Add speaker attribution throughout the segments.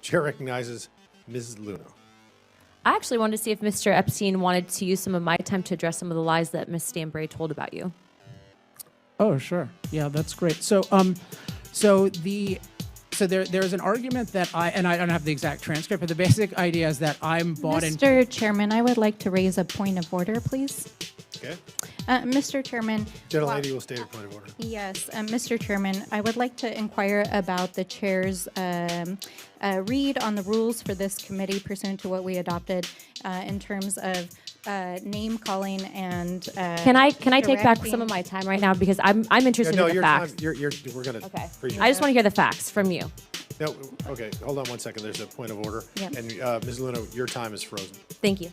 Speaker 1: Chair recognizes Mrs. Luna.
Speaker 2: I actually wanted to see if Mr. Epstein wanted to use some of my time to address some of the lies that Ms. Stanbury told about you.
Speaker 3: Oh, sure. Yeah, that's great. So there's an argument that I don't have the exact transcript, but the basic idea is that I'm bought into.
Speaker 4: Mr. Chairman, I would like to raise a point of order, please.
Speaker 1: Okay.
Speaker 4: Mr. Chairman.
Speaker 1: Gentlelady will state her point of order.
Speaker 4: Yes, Mr. Chairman, I would like to inquire about the chair's read on the rules for this committee pursuant to what we adopted in terms of name calling and.
Speaker 2: Can I take back some of my time right now because I'm interested in the
Speaker 1: your
Speaker 2: facts.
Speaker 1: time. We're gonna.
Speaker 2: Okay.
Speaker 1: Appreciate
Speaker 2: I just want to hear the facts from you.
Speaker 1: No, okay. Hold on one second. There's a point of order.
Speaker 4: Yep.
Speaker 1: And Ms. Luna, your time is frozen.
Speaker 2: Thank you.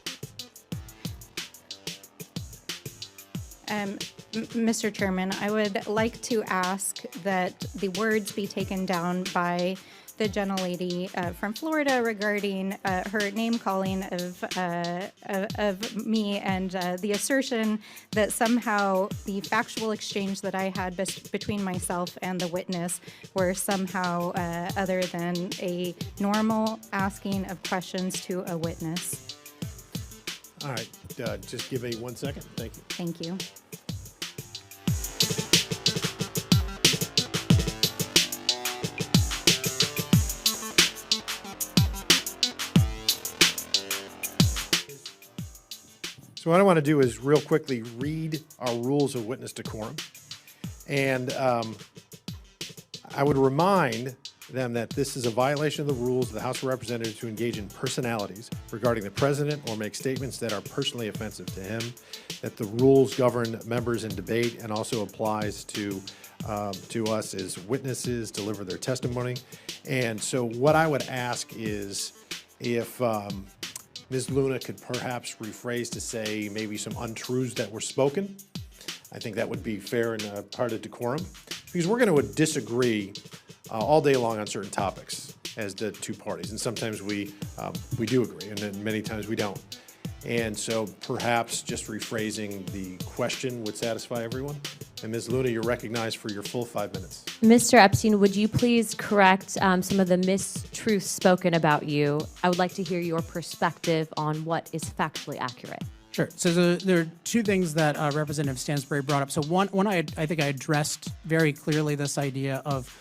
Speaker 4: Mr. Chairman, I would like to ask that the words be taken down by the gentlelady from Florida regarding her name calling of me and the assertion that somehow the factual exchange that I had between myself and the witness were somehow other than a normal asking of questions to a witness.
Speaker 1: All right. Just give me 1 second. Thank you.
Speaker 4: Thank you.
Speaker 1: So what I want to do is real quickly read our rules of witness decorum. And I would remind them that this is a violation of the rules of the House of Representatives to engage in personalities regarding the president or make statements that are personally offensive to him, that the rules govern members in debate and also applies to us as witnesses deliver their testimony. And so what I would ask is if Ms. Luna could perhaps rephrase to say maybe some untruths that were spoken. I think that would be fair and part of decorum, because we're going to disagree all day long on certain topics as the two parties, and sometimes we do agree, and then many times we don't. And so perhaps just rephrasing the question would satisfy everyone. And Ms. Luna, you're recognized for your full 5 minutes.
Speaker 2: Mr. Epstein, would you please correct some of the mistruths spoken about you? I would like to hear your perspective on what is factually accurate.
Speaker 3: Sure. So there are two things that Representative Stansbury brought up. So one I think I addressed very clearly this idea of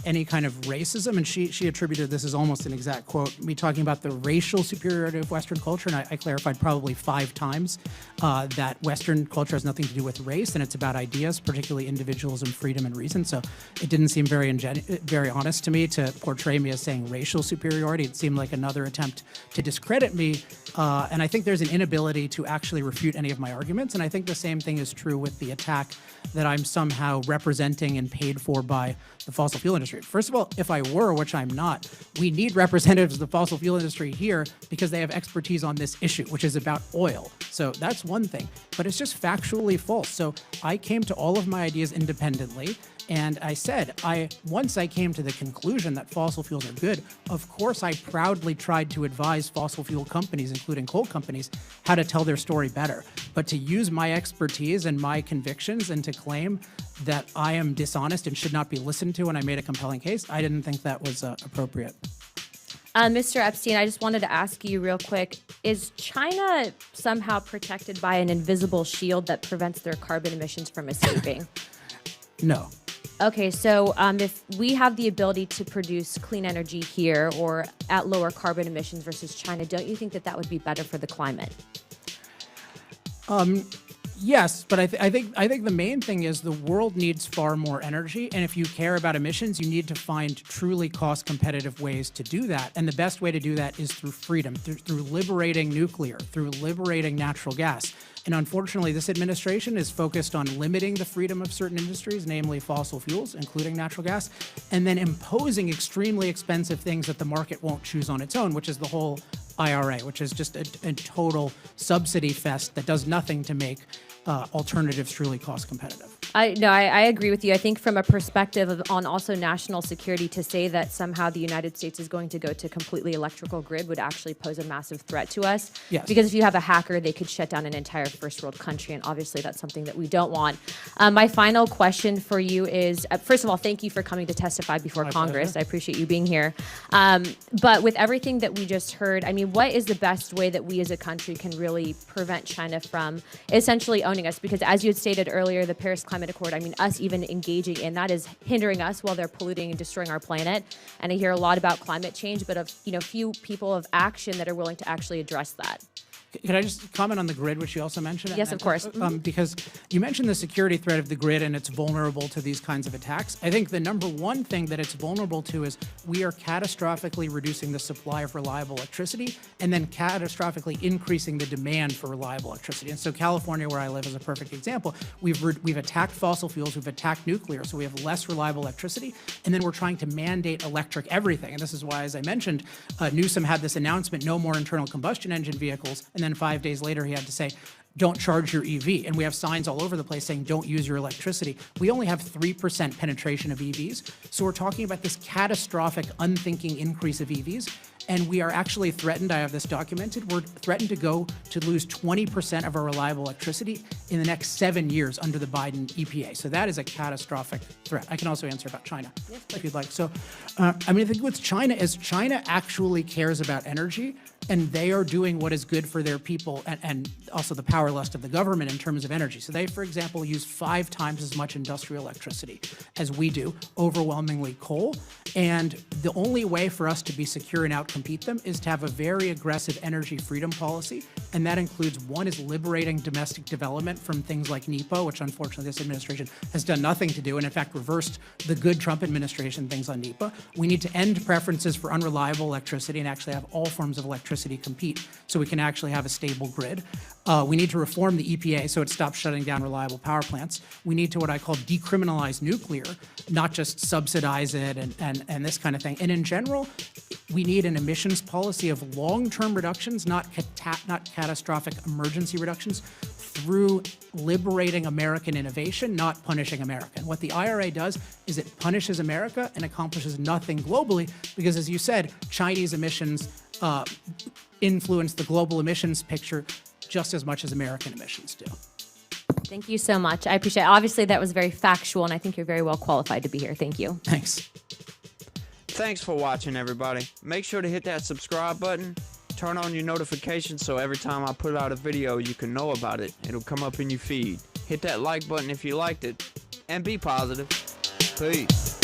Speaker 3: any kind of racism, and she attributed this as almost an exact quote, me talking about the racial superiority of Western culture, and I clarified probably 5 times that Western culture has nothing to do with race, and it's about ideas, particularly individualism, freedom, and reason. So it didn't seem very honest to me to portray me as saying racial superiority. It seemed like another attempt to discredit me, and I think there's an inability to actually refute any of my arguments, and I think the same thing is true with the attack that I'm somehow representing and paid for by the fossil fuel industry. First of all, if I were, which I'm not, we need representatives of the fossil fuel industry here because they have expertise on this issue, which is about oil. So that's one thing, but it's just factually false. So I came to all of my ideas independently, and I said, once I came to the conclusion that fossil fuels are good, of course I proudly tried to advise fossil fuel companies, including coal companies, how to tell their story better. But to use my expertise and my convictions and to claim that I am dishonest and should not be listened to when I made a compelling case, I didn't think that was appropriate.
Speaker 2: Mr. Epstein, I just wanted to ask you real quick, is China somehow protected by an invisible shield that prevents their carbon emissions from escaping?
Speaker 3: No.
Speaker 2: Okay, so if we have the ability to produce clean energy here or at lower carbon emissions versus China, don't you think that that would be better for the climate?
Speaker 3: Yes, but I think the main thing is the world needs far more energy, and if you care about emissions, you need to find truly cost-competitive ways to do that. And the best way to do that is through freedom, through liberating nuclear, through liberating natural gas. And unfortunately, this administration is focused on limiting the freedom of certain industries, namely fossil fuels, including natural gas, and then imposing extremely expensive things that the market won't choose on its own, which is the whole IRA, which is just a total subsidy fest that does nothing to make alternatives truly cost competitive.
Speaker 2: I agree with you. I think from a perspective on also national security, to say that somehow the United States is going to go to completely electrical grid would actually pose a massive threat to us.
Speaker 3: Yes.
Speaker 2: Because if you have a hacker, they could shut down an entire first world country, and obviously that's something that we don't want. My final question for you is, first of all, thank you for coming to testify before Congress.
Speaker 3: pleasure.
Speaker 2: I appreciate you being here. But with everything that we just heard, I mean, what is the best way that we as a country can really prevent China from essentially owning us? Because as you had stated earlier, the Paris Climate Accord, I mean, us even engaging in that is hindering us while they're polluting and destroying our planet. And I hear a lot about climate change, but few people of action that are willing to actually address that.
Speaker 3: Could I just comment on the grid, which you also mentioned?
Speaker 2: Yes, of course.
Speaker 3: Because you mentioned the security threat of the grid and it's vulnerable to these kinds of attacks. I think the number one thing that it's vulnerable to is we are catastrophically reducing the supply of reliable electricity and then catastrophically increasing the demand for reliable electricity. And so California, where I live, is a perfect example. We've attacked fossil fuels, we've attacked nuclear, so we have less reliable electricity, and then we're trying to mandate electric everything. And this is why, as I mentioned, Newsom had this announcement, no more internal combustion engine vehicles, and then 5 days later he had to say, don't charge your EV. And we have signs all over the place saying, don't use your electricity. We only have 3% penetration of EVs. So we're talking about this catastrophic, unthinking increase of EVs. And we are actually threatened, I have this documented, we're threatened to lose 20% of our reliable electricity in the next 7 years under the Biden EPA. So that is a catastrophic threat. I can also answer about China if you'd like. So, I think with China is China actually cares about energy, and they are doing what is good for their people and also the power lust of the government in terms of energy. So they, for example, use 5 times as much industrial electricity as we do, overwhelmingly coal. And the only way for us to be secure and outcompete them is to have a very aggressive energy freedom policy. And that includes, one, is liberating domestic development from things like NEPA, which unfortunately this administration has done nothing to do, and in fact reversed the good Trump administration things on NEPA. We need to end preferences for unreliable electricity and actually have all forms of electricity compete so we can actually have a stable grid. We need to reform the EPA so it stops shutting down reliable power plants. We need to what I call decriminalize nuclear, not just subsidize it and this kind of thing. And in general, we need an emissions policy of long-term reductions, not catastrophic emergency reductions, through liberating American innovation, not punishing America. And what the IRA does is it punishes America and accomplishes nothing globally because, as you said, Chinese emissions influence the global emissions picture just as much as American emissions do.
Speaker 2: Thank you so much. I appreciate it. Obviously, that was very factual, and I think you're very well qualified to be here. Thank you.
Speaker 3: Thanks.
Speaker 5: Thanks for watching, everybody. Make sure to hit that subscribe button. Turn on your notifications so every time I put out a video, you can know about it. It'll come up in your feed. Hit that like button if you liked it. And be positive. Peace.